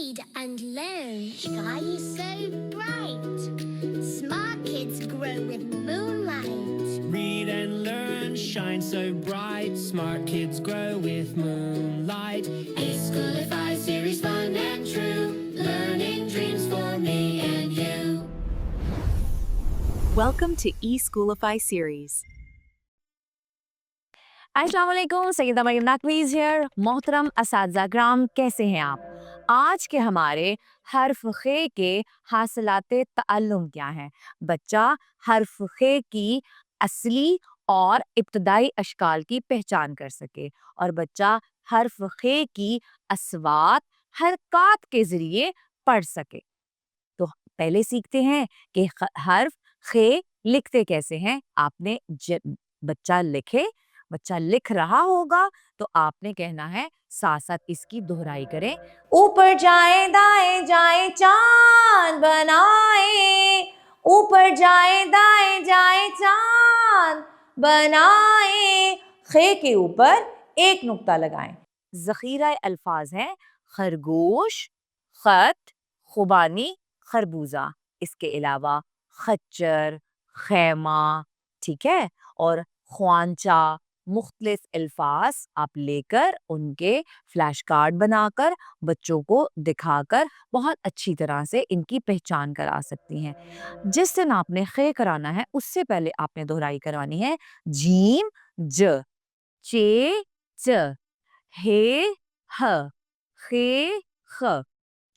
read and learn. Sky is so bright. Smart kids grow with moonlight. Read and learn, shine so bright. Smart kids grow with moonlight. E-Schoolify series, fun and true. Learning dreams for me and you. Welcome to E-Schoolify series. अस्सलाम वालेकुम, Syeda Maryam नकवीज़ here. मोहतरम असातिज़ा ग्राम, कैसे हैं आप? आज के हमारे हर्फ खे के हासिलाते तअल्लुम क्या हैं? बच्चा हर्फ खे की असली और इब्तदाई अशकाल की पहचान कर सके और बच्चा हर्फ खे की अस्वात हरकत के ज़रिए पढ़ सके। तो पहले सीखते हैं कि हर्फ खे लिखते कैसे हैं। आपने बच्चा लिख रहा होगा तो आपने कहना है, साथ साथ इसकी दोहराई करें। ऊपर जाए दाएं जाए चांद बनाए, ऊपर जाए दाएं जाए चांद बनाए। खे के ऊपर एक नुक्ता लगाएं। ज़ख़ीरा अल्फाज हैं खरगोश, खत, खुबानी, खरबूजा। इसके अलावा खच्चर, खैमा, ठीक है, और ख्वांचा, मुख्तलिफ अल्फाज आप लेकर उनके फ्लैश कार्ड बनाकर बच्चों को दिखाकर बहुत अच्छी तरह से इनकी पहचान करा सकती हैं। जिस दिन आपने खे कराना है उससे पहले आपने दोहराई करवानी है। जीम ज, चे च, हे ह, खे ख,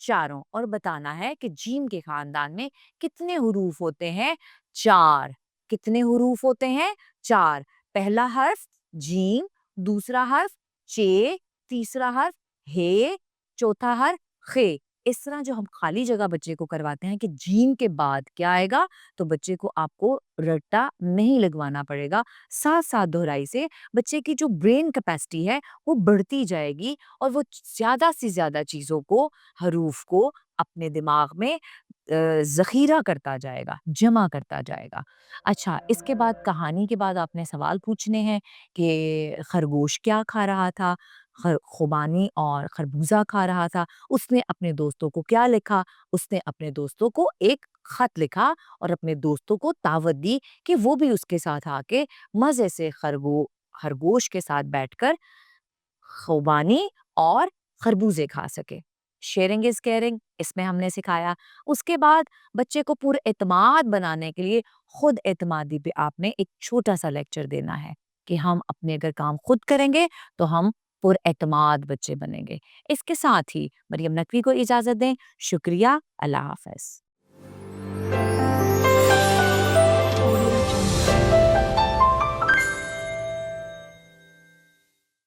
चारों। और बताना है कि जीम के खानदान में कितने हुरूफ होते हैं? 4। कितने हुरूफ होते हैं? 4। पहला हर्फ जीम, दूसरा हर्फ चे, तीसरा हर्फ हे, चौथा हर्फ खे। इस तरह जो हम खाली जगह बच्चे को करवाते हैं कि जीम के बाद क्या आएगा, तो बच्चे को आपको रट्टा नहीं लगवाना पड़ेगा। साथ साथ दोहराई से बच्चे की जो ब्रेन कैपेसिटी है वो बढ़ती जाएगी और वो ज़्यादा से ज़्यादा चीज़ों को, हरूफ को अपने दिमाग में ज़ख़ीरा करता जाएगा, जमा करता जाएगा। अच्छा, इसके बाद कहानी के बाद आपने सवाल पूछने हैं कि खरगोश क्या खा रहा था? खुबानी और खरबूजा खा रहा था। उसने अपने दोस्तों को क्या लिखा? उसने अपने दोस्तों को एक खत लिखा और अपने दोस्तों को दावत दी कि वो भी उसके साथ आके मज़े से खरगोश के साथ बैठकर खुबानी और खरबूजे खा सके। शेयरिंग इज केयरिंग, इसमें हमने सिखाया। उसके बाद बच्चे को पुर एतमाद बनाने के लिए खुद एतमादी पे आपने एक छोटा सा लेक्चर देना है कि हम अपने अगर काम खुद करेंगे तो हम पुर एतमाद बच्चे बनेंगे। इसके साथ ही मरियम नकवी को इजाज़त दें। शुक्रिया, अल्लाह हाफ़िज़।